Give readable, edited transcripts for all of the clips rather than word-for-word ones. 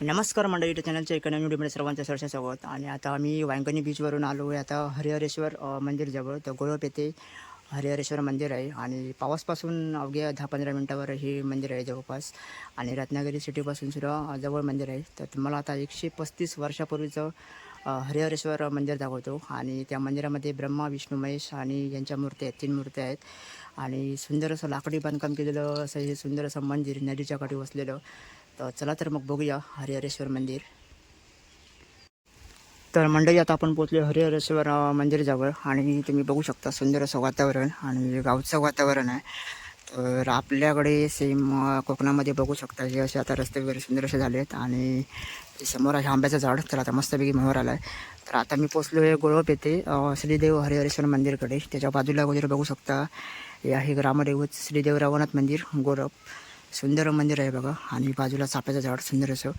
नमस्कार मंडळी, युट्यूब चॅनलच्या एका नवीन व्हिडिओमध्ये सर्वांचं सहर्ष स्वागत. आणि आता आम्ही वांगणी बीचवरून आलो आहे. आता हरिहरेश्वर मंदिरजवळ तर गोळप येथे हरिहरेश्वर मंदिर आहे आणि पावसपासून अवघ्या 10-15 मिनटावर हे मंदिर आहे जवळपास. आणि रत्नागिरी सिटीपासून सुद्धा जवळ मंदिर आहे. तर तुम्हाला आता 135 वर्षापूर्वीचं हरिहरेश्वर मंदिर दाखवतो. आणि त्या मंदिरामध्ये ब्रह्मा, विष्णू, महेश आणि यांच्या मूर्त्या आहेत, 3 मूर्त्या आहेत. आणि सुंदर असं लाकडी बांधकाम केलेलं असं हे सुंदर असं मंदिर नदीच्या काठी वसलेलं. तर चला तर मग बघूया हरिहरेश्वर मंदिर. तर मंडळी, आता आपण पोहोचलो हरिहरेश्वर मंदिराजवळ. आणि तुम्ही बघू शकता सुंदर असं वातावरण आणि गावचं वातावरण आहे. तर आपल्याकडे सेम कोकणामध्ये बघू शकता हे असे आता रस्ते वगैरे सुंदर असे झाले आहेत. आणि समोर आहे आंब्याचं झाड. तर आता मस्तपैकी मोहर आला आहे. तर आता मी पोचलो आहे गोळप येथे श्रीदेव हरिहरेश्वर मंदिरकडे. त्याच्या बाजूला वगैरे बघू शकता हे आहे ग्रामदैवत श्रीदेव रवनाथ मंदिर गोळप. सुंदर मंदिर आहे बघा. आणि बाजूला चाफ्याचं झाड सुंदर असं.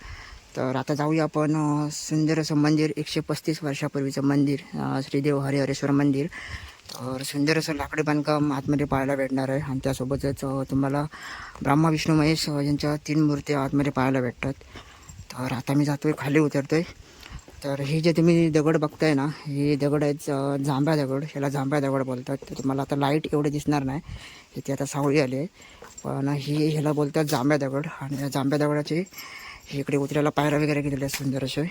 तर आता जाऊया आपण सुंदर असं मंदिर, 135 वर्षापूर्वीचं मंदिर, श्रीदेव हरिहरेश्वर मंदिर. तर सुंदर असं लाकडी बांधकाम आतमध्ये पाहायला भेटणार आहे. आणि त्यासोबतच तुम्हाला ब्रह्मा, विष्णू, महेश यांच्या 3 मूर्त्या आतमध्ये पाहायला भेटतात. तर आता मी जातोय, खाली उतरतोय. तर हे जे तुम्ही दगड बघताय ना, हे दगड आहेत जांभ्या दगड. ह्याला जांभ्या दगड बोलतात. तर तुम्हाला आता लाईट एवढे दिसणार नाही, इथे आता सावळी आली आहे. पण ह्याला बोलतात जांभ्या दगड. आणि या जांभ्या दगडाचे इकडे उतरायला पायऱ्या वगैरे केलेले आहेत सुंदर असे.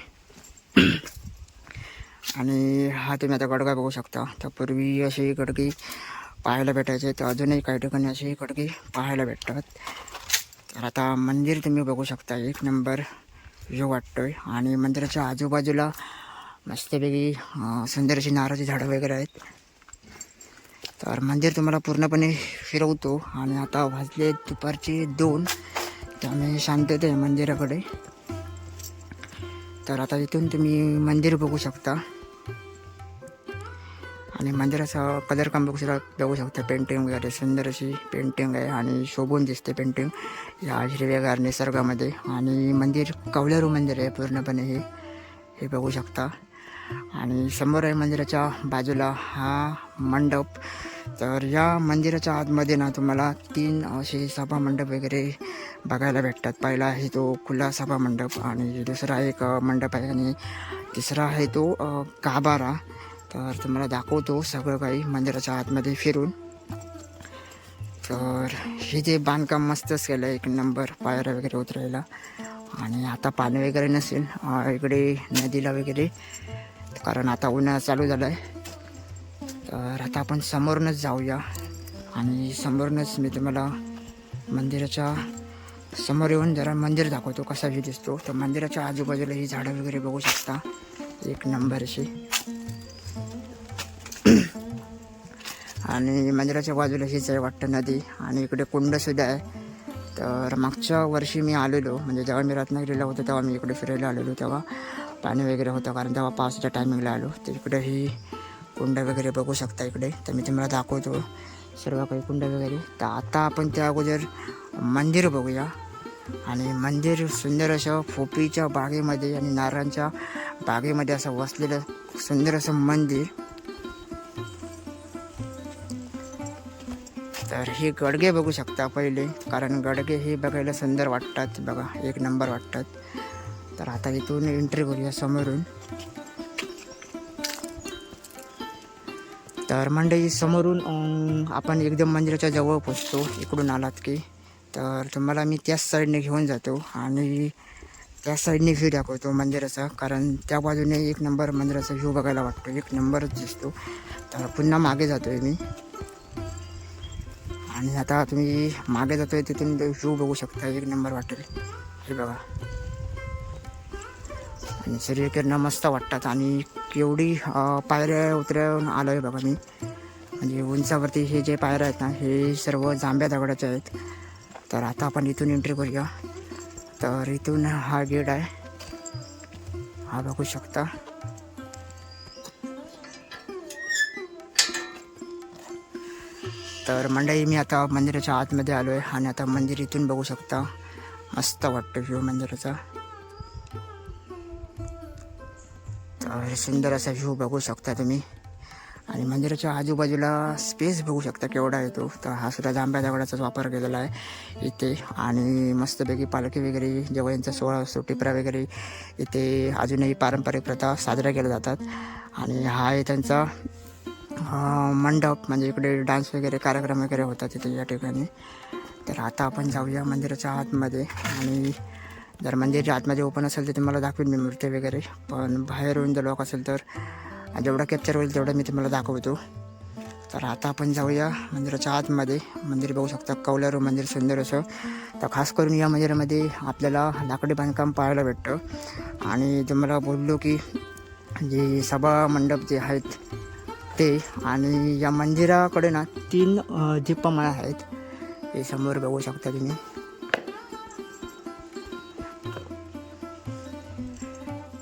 आणि हा तुम्ही आता गडगा बघू शकता. तर पूर्वी असे गडगे पाहायला भेटायचे, तर अजूनही काही ठिकाणी असे गडगे पाहायला भेटतात. तर आता मंदिर तुम्ही बघू शकता, एक नंबर व्ह्यू वाटतोय. आणि मंदिराच्या आजूबाजूला मस्तपैकी सुंदर अशी नारळाची झाडं वगैरे आहेत. तर मंदिर तुम्हाला पूर्णपणे फिरवतो. आणि आता वाजले दुपारचे 2. त्यामुळे शांतता आहे मंदिराकडे. तर आता इथून तुम्ही मंदिर बघू शकता. आणि मंदिराचा कलर काम बघू शकता. पेंटिंग वगैरे सुंदर अशी पेंटिंग आहे आणि शोभून दिसते पेंटिंग या हिरव्यागार निसर्गामध्ये. आणि मंदिर कौलारू मंदिर आहे पूर्णपणे हे बघू शकता. आणि समोर आहे मंदिराच्या बाजूला हा मंडप. तर या मंदिराच्या आतमध्ये ना तुम्हाला 3 असे सभा मंडप वगैरे बघायला भेटतात. पहिला आहे तो खुला सभा मंडप, आणि दुसरा एक मंडप आहे, आणि तिसरा आहे तो गाभारा. तर तुम्हाला दाखवतो सगळं काही मंदिराच्या आतमध्ये फिरून. तर हे जे बांधकाम मस्तच केलं आहे, एक नंबर, पायऱ्या वगैरे उतरायला. आणि आता पाणी वगैरे नसेल इकडे नदीला वगैरे, कारण आता उन्हाळा चालू झाला आहे. तर आता आपण समोरूनच जाऊया. आणि समोरूनच मी तुम्हाला मंदिराच्या समोर येऊन जरा मंदिर दाखवतो कसा व्ह्यू दिसतो. तर मंदिराच्या आजूबाजूला ही झाडं वगैरे बघू शकता, एक नंबर अशी. आणि मंदिराच्या बाजूला हीच आहे वाटतं नदी. आणि इकडे कुंडसुद्धा आहे. तर मागच्या वर्षी मी आलेलो, म्हणजे जेव्हा मी रत्नागिरीला होतो तेव्हा मी इकडे फिरायला आलेलो, तेव्हा पाणी वगैरे होतं, कारण तेव्हा पावसाच्या टायमिंगला आलो. तर इकडे ही कुंड वगैरे बघू शकता इकडे. तर मी तुम्हाला दाखवतो सर्व काही कुंड वगैरे. तर आता आपण त्या अगोदर मंदिर बघूया. आणि मंदिर सुंदर असं फोपीच्या बागेमध्ये आणि नारळांच्या बागेमध्ये असं वसलेलं सुंदर असं मंदिर. तर हे गडगे बघू शकता पहिले, कारण गडगे हे बघायला सुंदर वाटतात बघा, एक नंबर वाटतात. तर आता इथून एंट्री करूया समोरून. तर मंडळी, समोरून आपण एकदम मंदिराच्या जवळ पोचतो इकडून आलात की. तर तुम्हाला मी त्याच साईडने घेऊन जातो आणि त्याच साईडने व्ह्यू दाखवतो मंदिराचा, कारण त्या बाजूने एक नंबर मंदिराचा व्ह्यू बघायला वाटतो, एक नंबरच दिसतो. तर पुन्हा मागे जातो आहे मी. आणि आता तुम्ही मागे जातोय तिथून व्ह्यू बघू शकता, एक नंबर वाटेल हे बघा. आणि सूर्यकिरणं मस्त वाटतात. आणि केवढी पायऱ्या उतरून आलो आहे बघा मी, म्हणजे उंचावरती हे जे पायऱ्या आहेत ना, हे सर्व जांभ्या दगडाचे आहेत. तर आता आपण इथून एंट्री करूया. तर इथून हा गेट आहे, हा बघू शकता. तर मंडळी, मी आता मंदिराच्या आतमध्ये आलो आहे. आणि आता मंदिर इथून बघू शकता, मस्त वाटतं व्ह्यू मंदिराचा. तर सुंदर असा व्ह्यू बघू शकता तुम्ही. आणि मंदिराच्या आजूबाजूला स्पेस बघू शकता केवढा येतो. तर हा सुद्धा जांभ्या दगडाचाच वापर केलेला आहे इथे. आणि मस्तपैकी पालखी वगैरे जेव्हा यांचा सोहळा असतो, टिपरा वगैरे इथे अजूनही पारंपरिक प्रथा साजऱ्या केल्या जातात. आणि हा आहे त्यांचा मंडप, म्हणजे इकडे डान्स वगैरे कार्यक्रम वगैरे होतात इथे या ठिकाणी. तर आता आपण जाऊया मंदिराच्या आतमध्ये. आणि जर मंदिराच्या आतमध्ये ओपन असेल तर तुम्हाला दाखवेन मी मूर्ती वगैरे, पण बाहेरून जर लॉक असेल तर जेवढा कॅप्चर होईल तेवढं मी तुम्हाला दाखवतो. तर आता आपण जाऊया मंदिराच्या आतमध्ये. मंदिर बघू शकता, कौलारू मंदिर सुंदर असं. तर खास करून या मंदिरामध्ये आपल्याला लाकडी बांधकाम पाहायला भेटतं. आणि तुम्हाला बोललो की जे सभा मंडप जे आहेत ते, आणि या मंदिराकडे ना 3 दीपमाळा आहेत. हे समोर बघू शकता तुम्ही.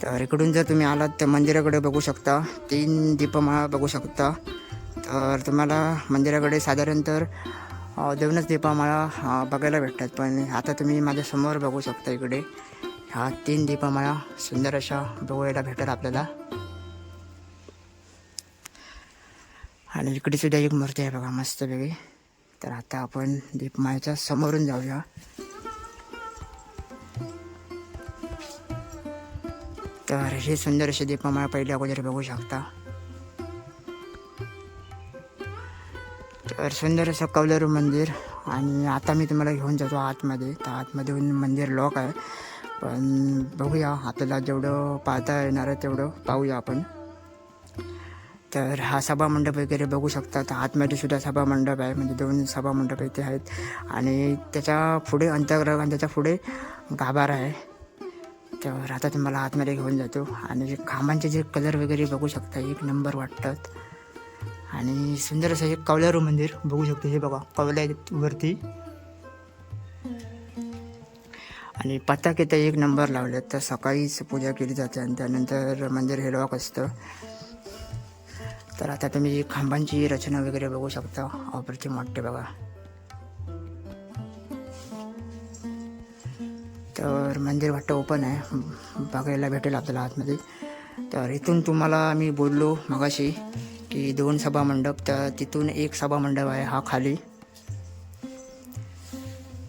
तर इकडून जर तुम्ही आलात तर मंदिराकडे बघू शकता 3 दीपमाळा बघू शकता. तर तुम्हाला मंदिराकडे साधारण तर 2च दीपमाळा बघायला भेटतात. पण आता तुम्ही माझ्यासमोर बघू शकता, इकडे ह्या 3 दीपमाळा सुंदर अशा बघायला भेटतात आपल्याला. आणि इकडे सुद्धा एक मूर्ती आहे बघा मस्तपैकी. तर आता आपण दीपमाळ्याच्या समोरून जाऊया. तर हे सुंदर असे दीपमाळा पहिले अगोदर बघू शकता. तर सुंदर असं कौलारू मंदिर. आणि आता मी तुम्हाला घेऊन जातो आतमध्ये. तर आतमध्ये मंदिर लॉक आहे, पण बघूया आपल्याला जेवढं पाहता येणार आहे तेवढं पाहूया आपण. तर हा सभामंडप वगैरे बघू शकता. तर आतमध्ये सुद्धा सभामंडप आहे, म्हणजे 2 सभामंडप इथे आहेत. आणि त्याच्या पुढे अंतर्गृह आणि त्याच्या पुढे गाभारा आहे. तर आता तुम्हाला आतमध्ये घेऊन जातो. आणि खांबांचे जे कलर वगैरे बघू शकता, एक नंबर वाटतात. आणि सुंदर असं एक कौलारू मंदिर बघू शकतो. हे बघा कौलावरती, आणि पताके तर एक नंबर लावले. तर सकाळीच पूजा केली जाते आणि त्यानंतर मंदिर हे लॉक असतं. तर आता तुम्ही खांबांची रचना वगैरे बघू शकता, अप्रतिम वाटते बघा. तर मंदिर वाटतं ओपन आहे, बघायला भेटेल आपल्याला आतमध्ये. तर इथून तुम्हाला मी बोललो मगाशी की 2 सभामंडप, तर तिथून एक सभामंडप आहे हा खाली,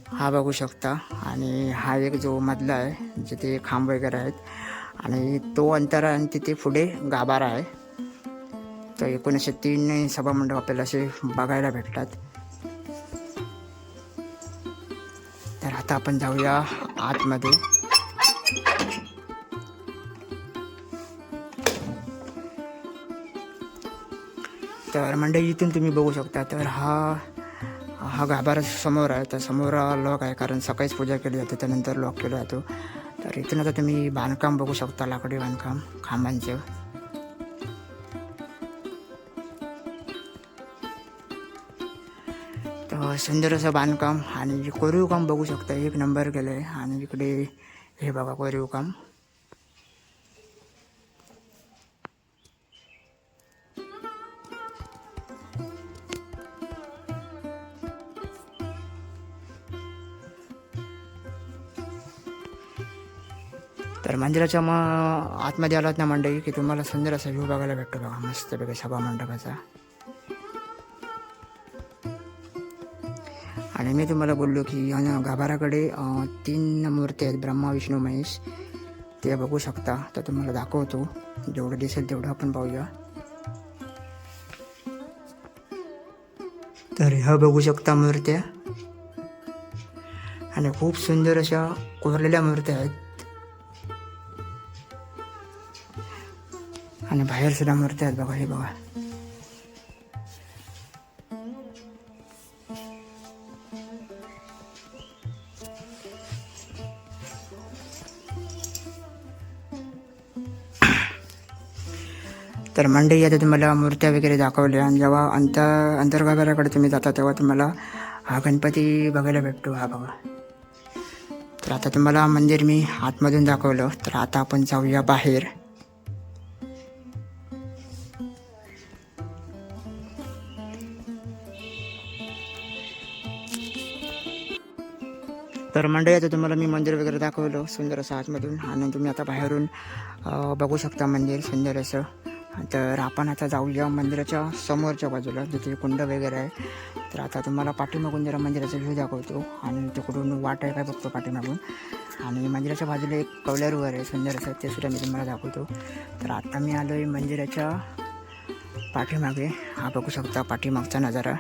हा बघू शकता. आणि हा एक जो मधला आहे जिथे खांब वगैरे आहेत, आणि तो अंतर आहे, आणि तिथे पुढे गाभारा आहे. तर एकूण असे 3 सभामंडप आपल्याला असे बघायला भेटतात. तर आता आपण जाऊया आतमध्ये. तर मंडळी इथून तुम्ही बघू शकता, तर हा गाभारा समोर आहे. तर समोर लॉक आहे, कारण सकाळीच पूजा केली जाते त्यानंतर लॉक केला जातो. तर इथून आता तुम्ही बांधकाम बघू शकता, लाकडी बांधकाम खांबांचे. तर सुंदर असं बांधकाम आणि कोरीव काम बघू शकता, एक नंबर केलं आहे. आणि इकडे हे बघा कोरीव काम. तर मंदिराच्या आतमध्ये आलात ना मंडळी की तुम्हाला सुंदर असा व्ह्यू बघायला भेटतो बघा, मस्त बघा सभा मंडपाचा. आणि मी तुम्हाला बोललो की गाभाराकडे 3 मूर्ती आहेत, ब्रह्मा विष्णू महेश. ते बघू शकता. तर तुम्हाला दाखवतो, जेवढं दिसेल तेवढं आपण पाहूया. तर ह्या बघू शकता मूर्त्या, आणि खूप सुंदर अशा कोरलेल्या मूर्त्या आहेत. आणि बाहेर सुद्धा मूर्त्या आहेत बघा, हे बघा. तर मंडळी आता तुम्हाला मूर्त्या वगैरे दाखवल्या. आणि जेव्हा अंतर्गाभाराकडे तुम्ही जाता तेव्हा तुम्हाला हा गणपती बघायला भेटतो, हा बघा. तर आता तुम्हाला मंदिर मी आतमधून दाखवलं. तर आता आपण जाऊया बाहेर. तर मंडळी आता तुम्हाला मी मंदिर वगैरे दाखवलं सुंदर असं आतमधून. आणि तुम्ही आता बाहेरून बघू शकता मंदिर सुंदर असं. तर आपण आता जाऊया मंदिराच्या समोरच्या बाजूला जिथे कुंड वगैरे आहे. तर आता तुम्हाला पाठीमागून जरा मंदिराचा व्ह्यू दाखवतो आणि तिकडून वाट आहे काय बघतो पाठीमागून. आणि मंदिराच्या बाजूला एक कौलारूवर आहे सुंदर असं, ते सुद्धा मी तुम्हाला दाखवतो. तर आता मी आलो आहे मंदिराच्या पाठीमागे. हा बघू शकता पाठीमागचा नजारा.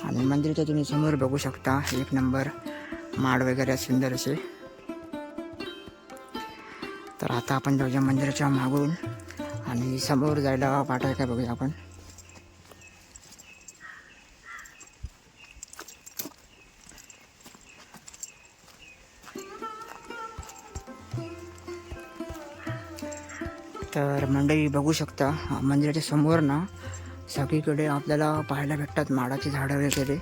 आणि मंदिराच्या तुम्ही समोर बघू शकता एक नंबर माड वगैरे सुंदर असे. तर आता आपण जाऊया मंदिराच्या मागून आणि समोर जायला वाट आहे काय बघूया आपण. तर मंडळी बघू शकता मंदिराच्या समोर ना सगळीकडे आपल्याला पाहायला भेटतात माडाची झाडं वगैरे.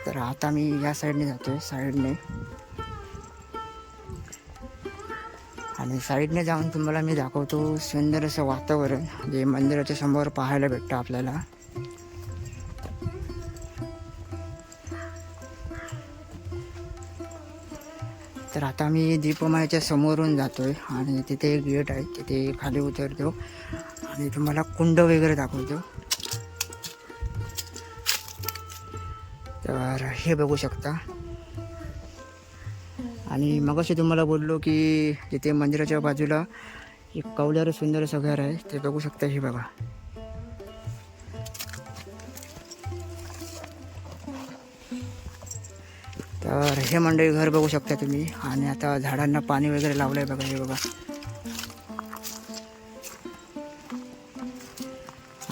तर आता मी या साईडने जातो आहे साईडने. आणि साईडने जाऊन तुम्हाला मी दाखवतो सुंदर असं वातावरण जे मंदिराच्या समोर पाहायला भेटतं आपल्याला. तर आता मी दीपमाळ्याच्या समोरून जातो आहे आणि तिथे एक गेट आहे, तिथे खाली उतरतो आणि तुम्हाला कुंड वगैरे दाखवतो. तर हे बघू शकता. आणि मगाशी तुम्हाला बोललो की तिथे मंदिराच्या बाजूला एक कौलारू सुंदर असं घर आहे, ते बघू शकता. हे बघा. तर हे मंडळी घर बघू शकता तुम्ही. आणि आता झाडांना पाणी वगैरे लावलं आहे बघा. हे बघा.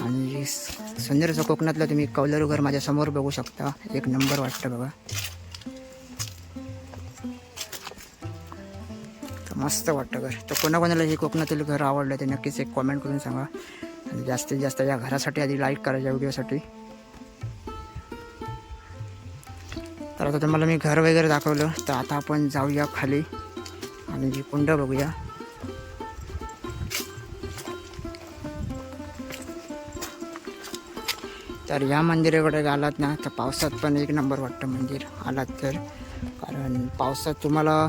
आणि सुंदर असं कोकणातलं तुम्ही कौलारू घर माझ्या समोर बघू शकता. एक नंबर वाटतं बघा. मस्त वाटतं घर. तर कोणाकोणाला हे कोकणातील घर आवडलं ते नक्कीच एक कॉमेंट करून सांगा. आणि जास्तीत जास्त या घरासाठी आधी लाईक करा या व्हिडिओसाठी. तर आता तुम्हाला मी घर वगैरे दाखवलं. तर आता आपण जाऊया खाली आणि जी कुंड बघूया. तर या मंदिराकडे आलात ना तर पावसात पण एक नंबर वाटतं मंदिर आलात तर. कारण पावसात तुम्हाला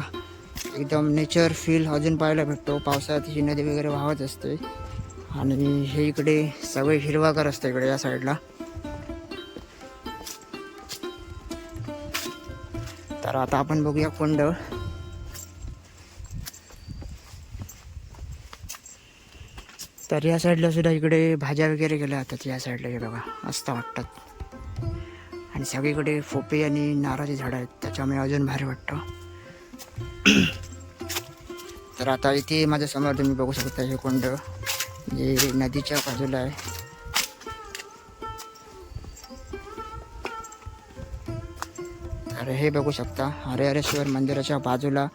एकदम नेचर फील अजून पाहायला भेटतो. पावसात ही नदी वगैरे वाहत असते आणि हे इकडे सगळे हिरवागार असतं इकडे या साईडला. तर आता आपण बघूया कुंड. तर या साईडला सुद्धा इकडे भाज्या वगैरे गेल्या जातात या साईडला. हे बघा मस्त वाटतात. आणि सगळीकडे फोपे आणि नारळाची झाडं आहेत, त्याच्यामुळे अजून भारी वाटतं. तर आता इथे माझ्या समोर तुम्ही बघू शकता हे कुंड जे नदीच्या बाजूला आहे. तर हे बघू शकता हरिहरेश्वर मंदिराच्या बाजूला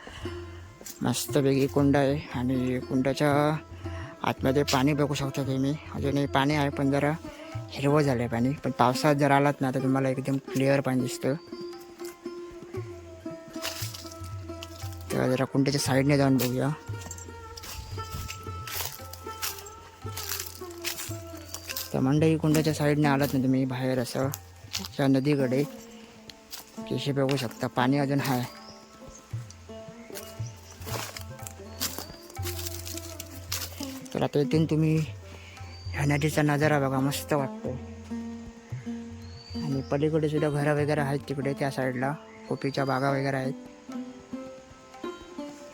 मस्तपैकी कुंड आहे. आणि कुंडाच्या आतमध्ये पाणी बघू शकता तुम्ही. अजूनही पाणी आहे पण जरा हिरवं झालं आहे पाणी. पण पावसात जर आलात ना तर तुम्हाला एकदम क्लिअर पाणी दिसतं. तर जरा कुंडाच्या साईडने जाऊन बघूया. तर मंडई कुंडाच्या साईडने आलात ना तुम्ही बाहेर असं त्या नदीकडे की हे बघू शकता पाणी अजून आहे. तर आता इथून तुम्ही ह्या नदीचा नजारा बघा मस्त वाटतो. आणि पलीकडे सुद्धा घरं वगैरे आहेत तिकडे त्या साईडला. पोपीच्या बागा वगैरे आहेत.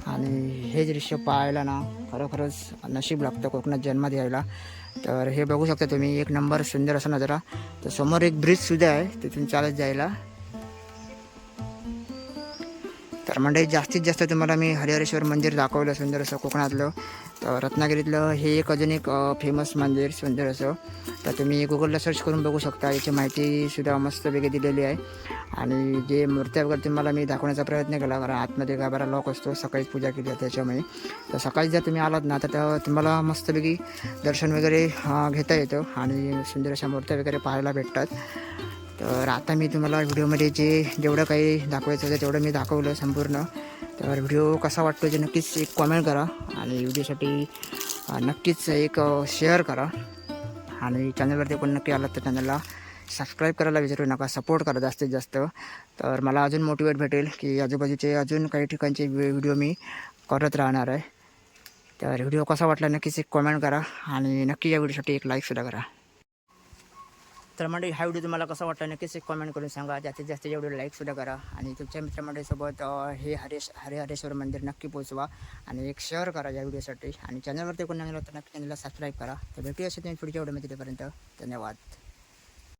आणि हे दृश्य पाहायला ना खरोखरच नशीब लागतं कोकणात जन्मात यायला. तर हे बघू शकता तुम्ही एक नंबर सुंदर असा नजारा. तर समोर एक ब्रिजसुद्धा आहे तिथून चालत जायला. तर मंडळी जास्तीत जास्त तुम्हाला मी हरिहरेश्वर मंदिर दाखवलं सुंदर असं कोकणातलं. तर रत्नागिरीतलं हे एक अजून एक फेमस मंदिर सुंदर असं. तर तुम्ही गुगलला सर्च करून बघू शकता. याची माहितीसुद्धा मस्तपैकी दिलेली आहे. आणि जे मूर्त्या वगैरे तुम्हाला मी दाखवण्याचा प्रयत्न केला कारण आतमध्ये गाभारा लॉक असतो. सकाळीच पूजा केली आहे त्याच्यामुळे. तर सकाळी जर तुम्ही आलात ना तर तुम्हाला मस्तपैकी दर्शन वगैरे घेता येतं आणि सुंदर अशा मूर्त्या वगैरे पाहायला भेटतात. तर आता मी तुम्हाला व्हिडिओमध्ये जेवढं काही दाखवायचं होतं तेवढं मी दाखवलं संपूर्ण. तर व्हिडिओ कसा वाटतो ते नक्कीच एक कॉमेंट करा आणि व्हिडिओसाठी नक्कीच एक शेअर करा. आणि चॅनलवरती पण नक्की आलात तर चॅनलला सबस्क्राईब करायला विसरू नका. सपोर्ट करा जास्तीत जास्त. तर मला अजून मोटिवेट भेटेल की आजूबाजूचे अजून काही ठिकाणचे व्हिडिओ मी करत राहणार आहे. तर व्हिडिओ कसा वाटला नक्कीच एक कॉमेंट करा आणि नक्की या व्हिडिओसाठी एक लाईकसुद्धा करा. तर मंडळी हा व्हिडिओ तुम्हाला कसा वाटला नक्कीच एक कॉमेंट करून सांगा. जास्तीत जास्त या व्हिडिओला लाईकसुद्धा करा आणि तुमच्या मित्रमंडळीसोबत हे हरेहरेश्वर मंदिर नक्की पोचवा आणि एक शेअर करा या व्हिडिओसाठी. आणि चॅनलवरती कोण नवीन तर नक्की चॅनलला सबस्क्राईब करा. तर भेटूया असे तुम्ही पुढच्या व्हिडिओमध्ये. तोपर्यंत धन्यवाद.